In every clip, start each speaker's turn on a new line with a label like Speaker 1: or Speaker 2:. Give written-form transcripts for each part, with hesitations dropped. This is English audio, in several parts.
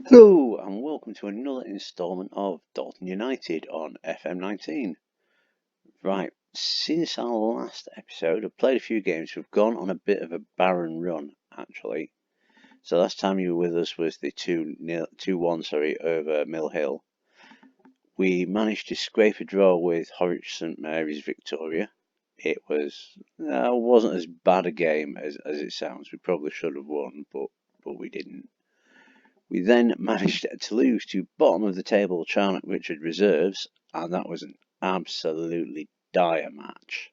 Speaker 1: Hello and welcome to another instalment of Dalton United on FM19. Right, since our last episode, I've played a few games. We've gone on a bit of a barren run, actually. So last time you were with us was the 2-1 over Mill Hill. We managed to scrape a draw with Horwich St Mary's Victoria. It wasn't as bad a game as it sounds. We probably should have won, but we didn't. We then managed to lose to bottom of the table Charnock Richard Reserves, and that was an absolutely dire match.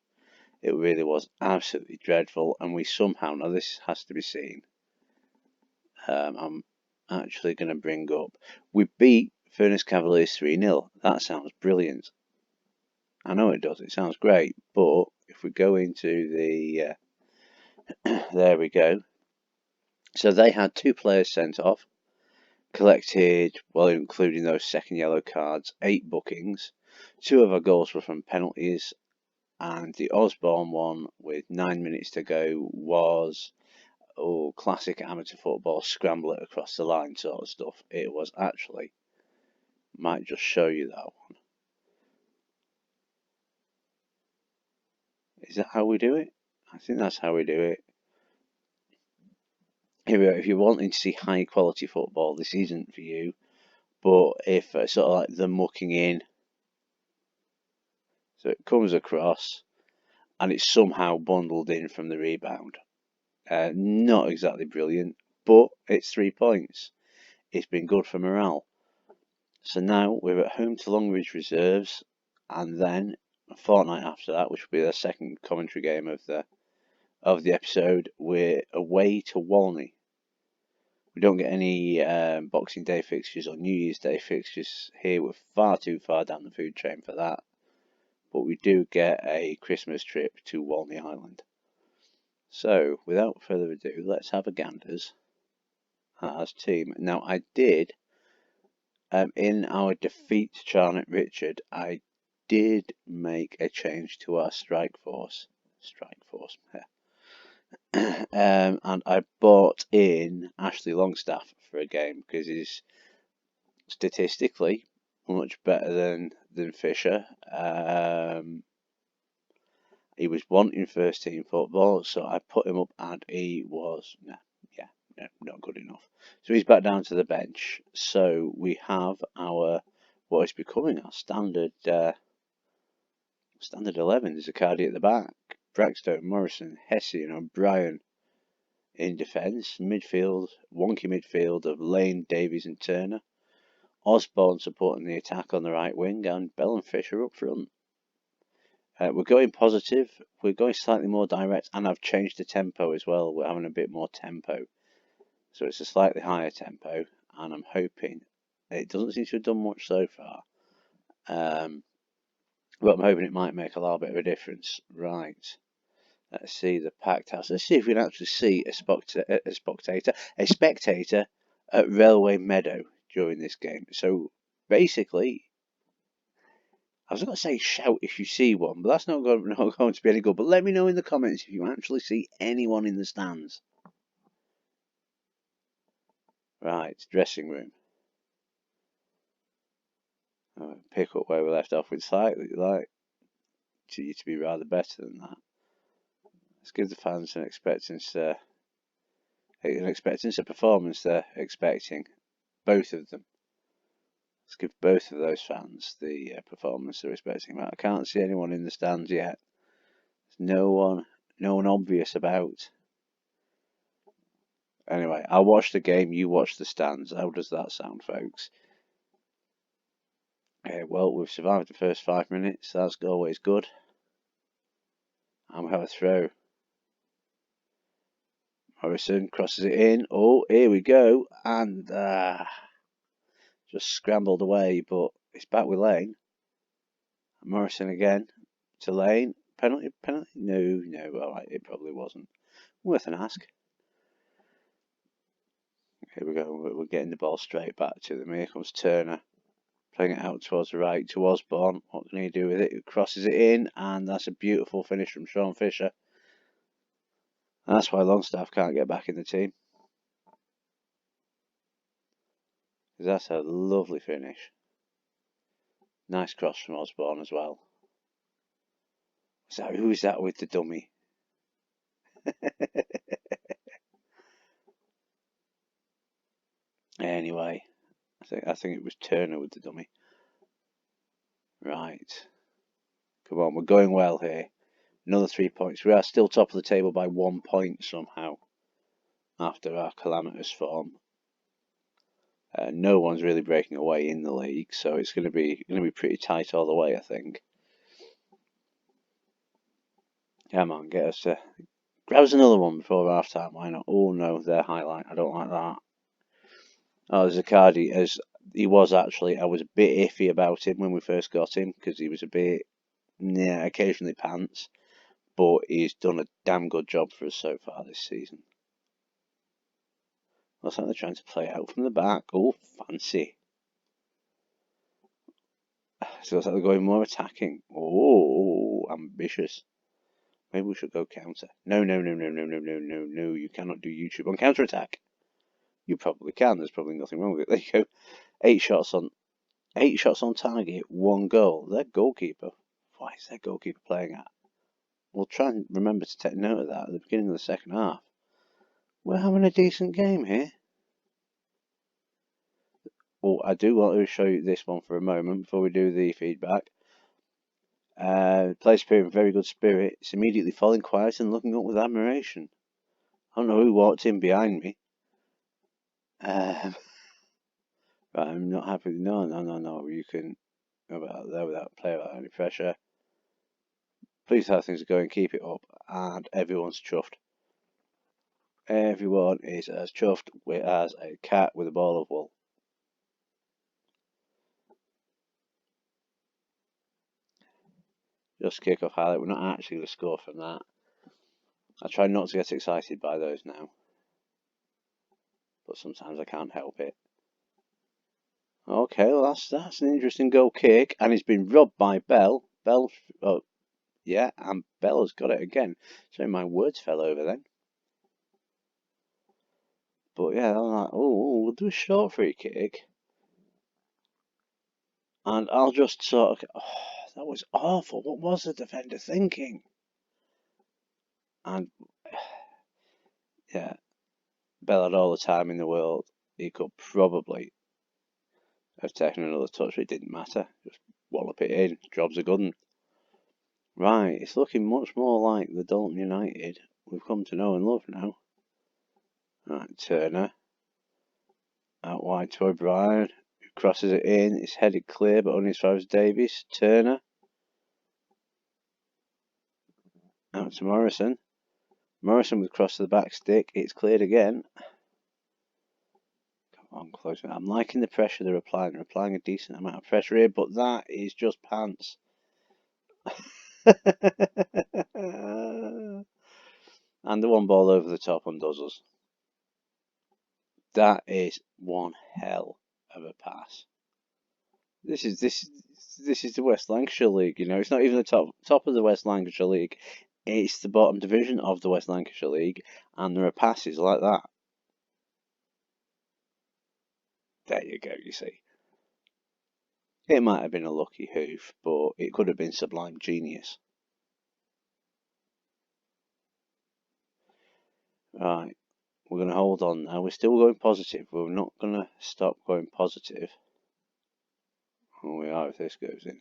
Speaker 1: It really was absolutely dreadful, and we somehow, now this has to be seen, I'm actually going to bring up, we beat Furness Cavaliers 3-0. That sounds brilliant. I know it does, it sounds great, but if we go into the, there we go. So they had 2 players sent off. Collected, well, including those second yellow cards, 8 bookings. 2 of our goals were from penalties, and the Osborne one with 9 minutes to go was classic amateur football, scramble it across the line sort of stuff. It was actually, might just show you that one. Is that how we do it? I think that's how we do it. Here we go. If you're wanting to see high quality football, this isn't for you. But if sort of like the mucking in, so it comes across and it's somehow bundled in from the rebound. Not exactly brilliant, but it's 3 points. It's been good for morale. So now we're at home to Longridge Reserves, and then a fortnight after that, which will be the second commentary game of the episode, we're away to Walney. We don't get any Boxing Day fixtures or New Year's Day fixtures here. We're far too far down the food chain for that. But we do get a Christmas trip to Walney Island. So, without further ado, let's have a ganders at our team. Now, I did, in our defeat to Charnock Richard, I did make a change to our strike force. And I bought in Ashley Longstaff for a game because he's statistically much better than Fisher. He was wanting first team football, so I put him up, and he was not good enough. So he's back down to the bench. So we have what is becoming our standard 11. There's a Cardi at the back. Braxton, Morrison, Hesse, and O'Brien in defence. Midfield, wonky midfield of Lane, Davies, and Turner. Osborne supporting the attack on the right wing, and Bell and Fisher up front. We're going positive. We're going slightly more direct, and I've changed the tempo as well. We're having a bit more tempo. So it's a slightly higher tempo, and I'm hoping it doesn't seem to have done much so far. But I'm hoping it might make a little bit of a difference. Right. Let's see the packed house. Let's see if we can actually see a spectator at Railway Meadow during this game. So basically, I was going to say shout if you see one, but that's not going to be any good. But let me know in the comments if you actually see anyone in the stands. Right, dressing room. Pick up where we left off with slightly like you to be rather better than that. Let's give the fans an expectance performance they're expecting. Both of them. Let's give both of those fans the performance they're expecting. I can't see anyone in the stands yet. There's no one obvious about. Anyway, I'll watch the game, you watch the stands. How does that sound, folks? Well, we've survived the first 5 minutes. That's always good. And we have a throw. Morrison crosses it in. Oh, here we go. And just scrambled away, but it's back with Lane. Morrison again to Lane. Penalty? No, alright, it probably wasn't. Worth an ask. Here we go, we're getting the ball straight back to them. Here comes Turner, playing it out towards the right to Osborne. What can he do with it? He crosses it in, and that's a beautiful finish from Sean Fisher. And that's why Longstaff can't get back in the team. because that's a lovely finish. Nice cross from Osborne as well. So who is that with the dummy? Anyway, I think it was Turner with the dummy. Right. Come on, we're going well here. Another 3 points. We are still top of the table by 1 point somehow after our calamitous form. No one's really breaking away in the league, so it's going to be pretty tight all the way, I think. Come on, get us to grab us another one before half time. Why not? Oh no, their highlight. I don't like that. Oh, Zaccardi, as he was actually, I was a bit iffy about him when we first got him because he was a bit, yeah, occasionally pants, but he's done a damn good job for us so far this season. Looks like they're trying to play out from the back. Oh, fancy. So looks like they're going more attacking. Oh, ambitious. Maybe we should go counter. No. You cannot do YouTube on counter attack. You probably can. There's probably nothing wrong with it. There you go. 8 shots on target, 1 goal. Their goalkeeper. Why is their goalkeeper playing at? We'll try and remember to take note of that at the beginning of the second half. We're having a decent game here. Oh, I do want to show you this one for a moment before we do the feedback. Players appear in very good spirits, immediately falling quiet and looking up with admiration. I don't know who walked in behind me. Right, I'm not happy. No. You can go about there without play without any pressure. Please how things are going, keep it up, and everyone's chuffed. Everyone is as chuffed as a cat with a ball of wool. Just kick off highlight. We're not actually going to score from that. I try not to get excited by those now, but sometimes I can't help it. Okay, well that's an interesting goal kick, and it's been robbed by Bell. Yeah, and Bell has got it again. So my words fell over then. But yeah, I'm like, oh, we'll do a short free kick, and I'll just sort of. Oh, that was awful. What was the defender thinking? And yeah, Bell had all the time in the world. He could probably have taken another touch, but it didn't matter. Just wallop it in. Job's a good one. Right, it's looking much more like the Dalton United we've come to know and love now. Right, Turner. Out wide to O'Brien, who crosses it in. It's headed clear, but only as far as Davies. Turner. Out to Morrison. Morrison with cross to the back stick. It's cleared again. Come on, close it. I'm liking the pressure they're applying. They're applying a decent amount of pressure here, but that is just pants. And the one ball over the top undoes us. That is one hell of a pass. This is the West Lancashire League. You know, it's not even the top of the West Lancashire League. It's the bottom division of the West Lancashire League, and there are passes like that. There you go. You see, it might have been a lucky hoof, but it could have been sublime genius. Right, we're going to hold on now. We're still going positive. We're not going to stop going positive. Oh, we are if this goes in.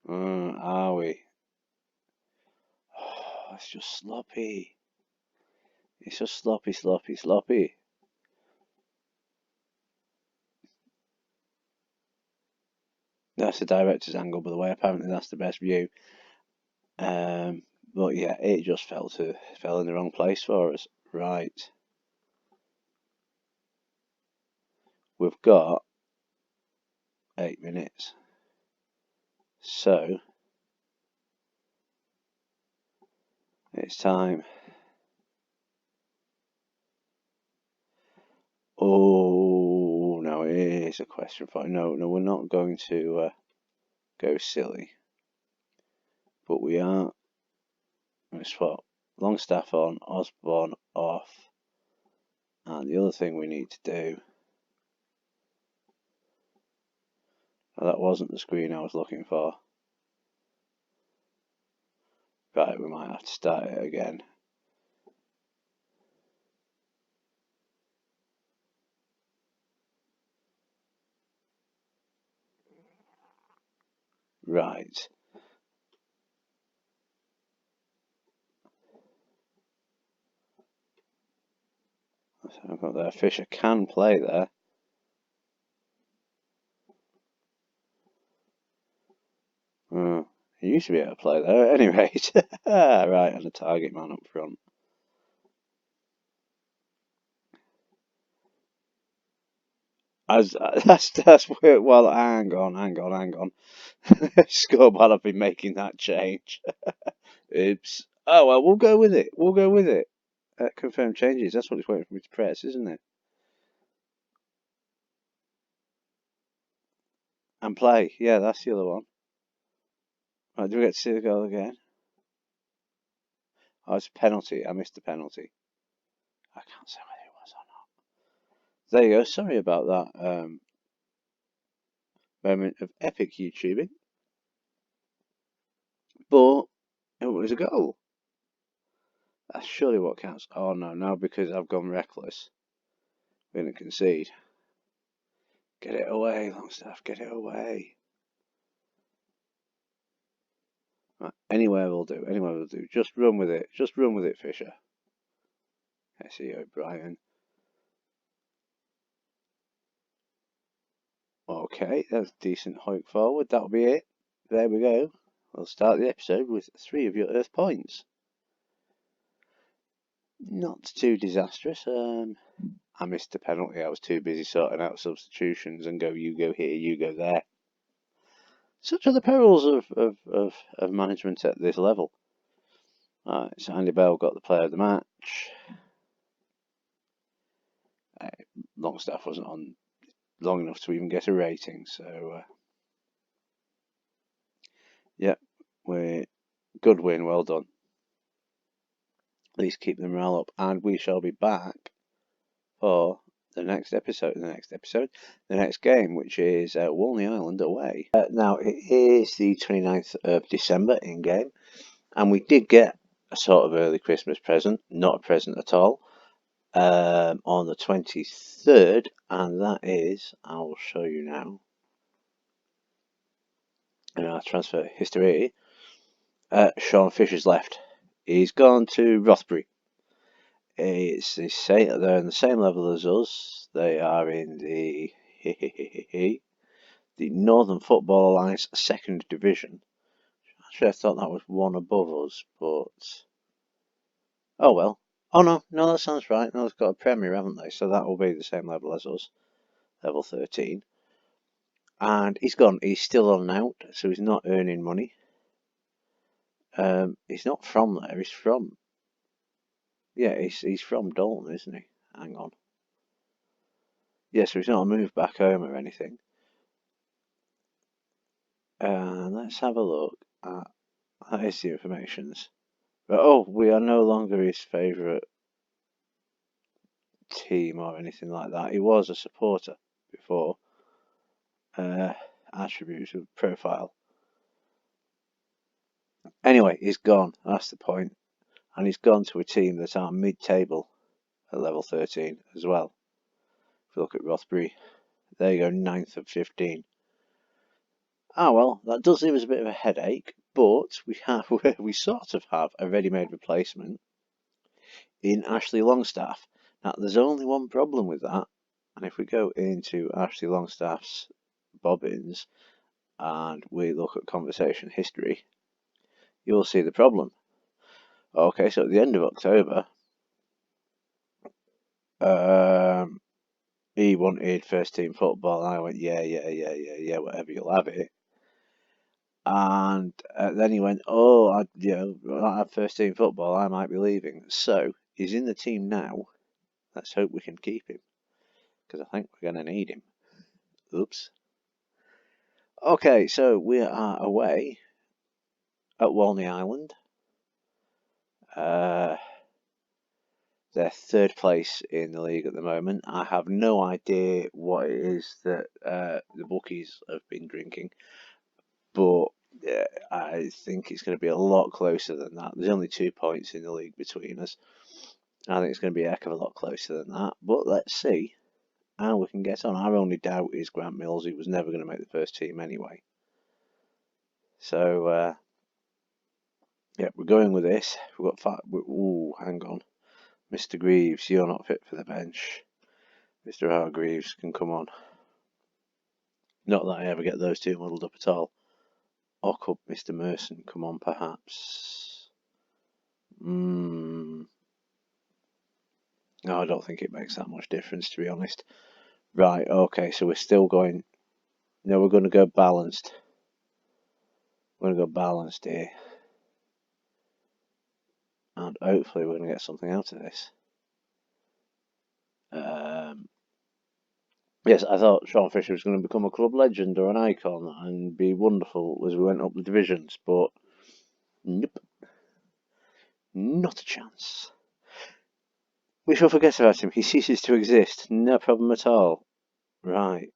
Speaker 1: Are we? Oh, it's just sloppy. It's just sloppy. That's the director's angle, by the way. Apparently, that's the best view. But yeah, it just fell in the wrong place for us. Right. We've got 8 minutes. So it's time. Oh no, it is a question for no, we're not going to go silly. But we are going to swap Longstaff on, Osborne off. And the other thing we need to do That wasn't the screen I was looking for. Right, we might have to start it again. Right. So I've got there. Fisher can play there. He used to be able to play there at any rate. Right, and a target man up front. That's where. Well, hang on. Scoreboard have been making that change. Oops. Oh well, we'll go with it. Confirm changes. That's what it's waiting for me to press, isn't it? And play. Yeah, that's the other one. Right, do we get to see the goal again? Oh, it's a penalty. I missed the penalty. I can't say whether it was or not. There you go. Sorry about that moment of epic YouTubing. But it was a goal. That's surely what counts. Oh no, now because I've gone reckless, we're going to concede. Get it away, Longstaff, get it away. Right, anywhere will do, Just run with it, Fisher. SEO O'Brien. Okay, that's a decent hike forward. That'll be it. There we go. We'll start the episode with 3 of your Earth points. Not too disastrous. I missed a penalty. I was too busy sorting out substitutions and you go here, you go there. Such are the perils of management at this level. Right, so Andy Bell got the player of the match. Longstaff wasn't on long enough to even get a rating, so yeah, good win, well done. At least keep the morale up, and we shall be back for the next game, which is Walney Island away. Now, it is the 29th of December in game, and we did get a sort of early Christmas present, not a present at all, on the 23rd, and that is, I will show you now, in our transfer history, Sean Fisher's left. He's gone to Rothbury. They're in the same level as us. They are in the Northern Football Alliance 2nd Division. Actually, I thought that was one above us, but oh well. Oh no, that sounds right. No, they've got a Premier, haven't they? So that will be the same level as us, level 13. And he's gone. He's still on and out, so he's not earning money. He's not from there. He's from. Yeah, he's from Dalton, isn't he? Hang on. Yeah, so he's not moved back home or anything. Let's have a look at. That is the informations. But oh, we are no longer his favourite team or anything like that. He was a supporter before. Attributes of profile. Anyway, he's gone. That's the point. And he's gone to a team that are mid-table at level 13 as well. If you look at Rothbury, there you go, 9th of 15. Ah well, that does leave us a bit of a headache, but we sort of have a ready-made replacement in Ashley Longstaff. Now, there's only one problem with that, and if we go into Ashley Longstaff's bobbins and we look at conversation history, you'll see the problem. Okay, so at the end of October, he wanted first team football, and I went, yeah, whatever, you'll have it. And then he went, oh, I don't have first team football, I might be leaving. So he's in the team now. Let's hope we can keep him, because I think we're going to need him. Oops. Okay, so we are away at Walney Island. They're third place in the league at the moment. I have no idea what it is that the bookies have been drinking, but I think it's going to be a lot closer than that. There's only 2 points in the league between us. I think it's going to be a heck of a lot closer than that. But let's see how we can get on. Our only doubt is Grant Mills, who was never going to make the first team anyway. So, yeah, we're going with this. We've got 5. Ooh, hang on. Mr. Greaves, you're not fit for the bench. Mr. Hargreaves can come on. Not that I ever get those two muddled up at all. Or could Mr. Merson come on, perhaps? No, I don't think it makes that much difference, to be honest. Right, okay, so we're still going... No, we're going to go balanced. We're going to go balanced here. And hopefully we're going to get something out of this. Yes, I thought Sean Fisher was going to become a club legend or an icon and be wonderful as we went up the divisions, but nope. Not a chance. We shall forget about him. He ceases to exist. No problem at all. Right.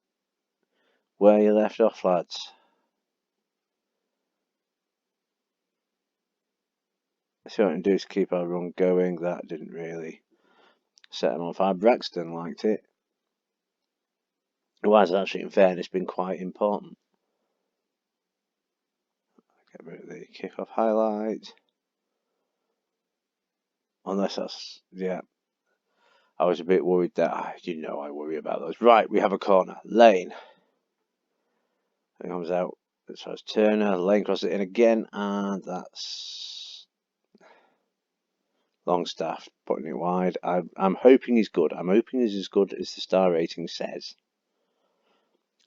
Speaker 1: Where you left off, lads. So what we can do is keep our run going. That didn't really set him on fire. Braxton liked it. It has actually, in fairness, been quite important. Get rid of the kick-off highlight. Unless that's... Yeah. I was a bit worried that... I worry about those. Right, we have a corner. Lane. It comes out. So it's Turner. Lane crosses it in again. And that's... Longstaff putting it wide. I'm hoping he's good. I'm hoping he's as good as the star rating says.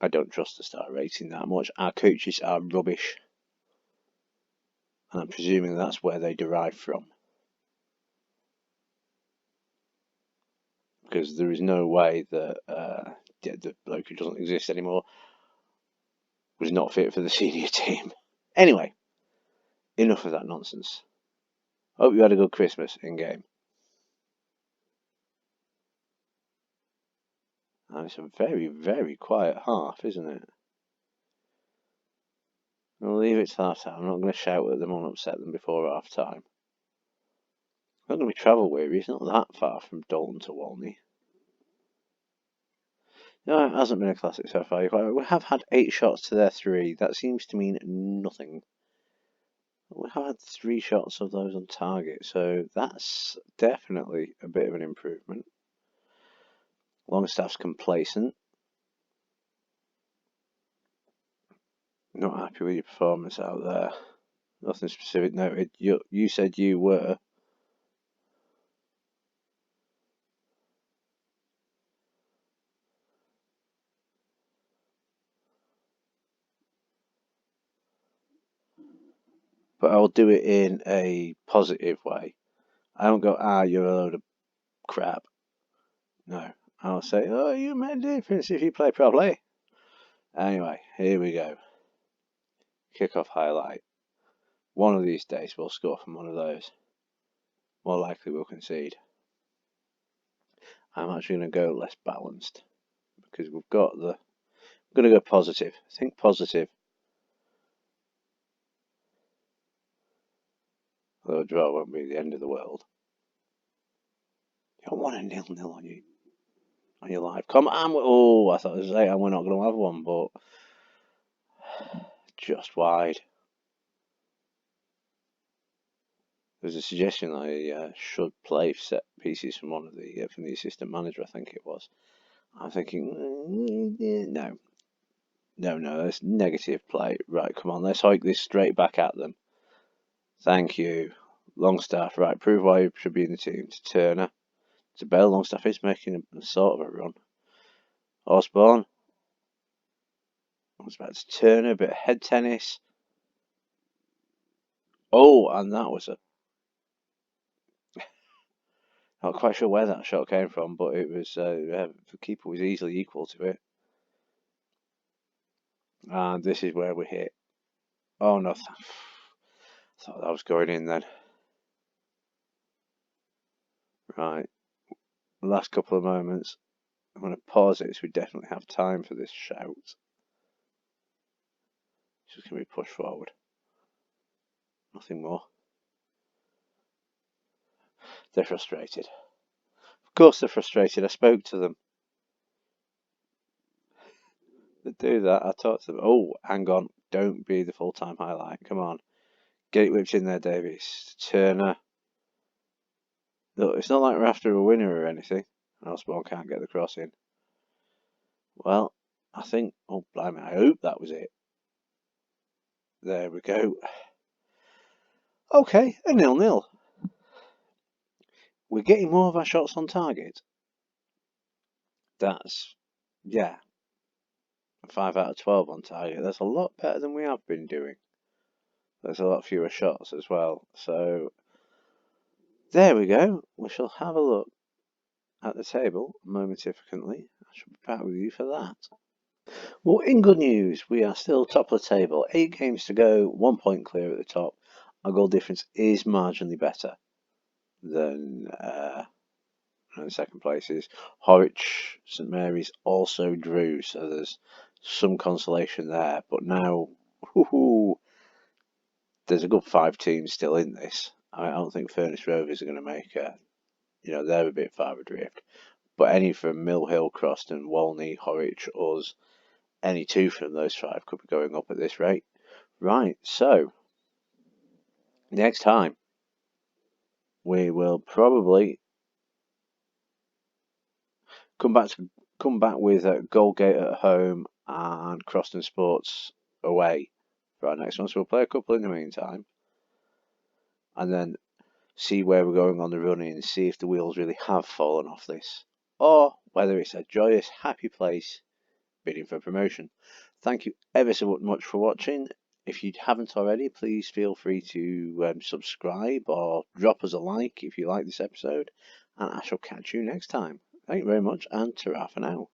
Speaker 1: I don't trust the star rating that much. Our coaches are rubbish. And I'm presuming that's where they derive from. Because there is no way that the bloke who doesn't exist anymore was not fit for the senior team. Anyway, enough of that nonsense. Hope you had a good Christmas in game. And it's a very, very quiet half, isn't it? I'll leave it to half time. I'm not going to shout at them and upset them before half time. It's not going to be travel weary. It's not that far from Dalton to Walney. No, it hasn't been a classic so far. We have had 8 shots to their 3. That seems to mean nothing. We have had 3 shots of those on target, so that's definitely a bit of an improvement. Longstaff's complacent. Not happy with your performance out there. Nothing specific noted. You said you were. But I'll do it in a positive way. I don't go, you're a load of crap. No. I'll say, you made a difference if you play properly. Anyway, here we go. Kickoff highlight. One of these days we'll score from one of those. More likely we'll concede. I'm actually going to go less balanced. Because we've got the... We're going to go positive. Think positive. Although a draw won't be the end of the world. You don't want a 0-0 on your live. Come on. Oh, I thought I was saying we're not going to have one, but just wide. There's a suggestion I should play set pieces from from the assistant manager, I think it was. I'm thinking, no, that's negative play. Right, come on, let's hike this straight back at them. Thank you. Longstaff, right, prove why you should be in the team. To Turner. To Bell, Longstaff is making a sort of a run. Osborne. I was about to Turner, a bit of head tennis. Oh, and that was a... Not quite sure where that shot came from, but it was the keeper was easily equal to it. And this is where we hit. Oh no, I thought that was going in then. Right, the last couple of moments. I'm going to pause it so we definitely have time for this shout. It's just going to be pushed forward. Nothing more. They're frustrated. Of course they're frustrated. I spoke to them. They do that. I talked to them. Oh, hang on. Don't be the full-time highlight. Come on. Get it whipped in there, Davies. Turner. Look, it's not like we're after a winner or anything. Osborne can't get the cross in. Well, I think... Oh, blimey. I hope that was it. There we go. Okay, a 0-0. We're getting more of our shots on target. That's... Yeah. 5 out of 12 on target. That's a lot better than we have been doing. There's a lot fewer shots as well. So, there we go. We shall have a look at the table momentarily. I shall be back with you for that. Well, in good news, we are still top of the table. 8 games to go, 1 point clear at the top. Our goal difference is marginally better than the second places. Horwich, St Mary's also drew, so there's some consolation there. But now, there's a good 5 teams still in this. I don't think Furnace Rovers are going to make a, they're a bit far adrift. But any from Mill Hill, Croston, Walney, Horwich, us, any 2 from those 5 could be going up at this rate. Right, so next time we will probably come back with Goldgate at home and Croston Sports away for our next one. So we'll play a couple in the meantime, and then see where we're going on the run and see if the wheels really have fallen off this, or whether it's a joyous, happy place bidding for promotion. Thank you ever so much for watching. If you haven't already, please feel free to subscribe or drop us a like if you like this episode, and I shall catch you next time. Thank you very much, and ta-ra for now.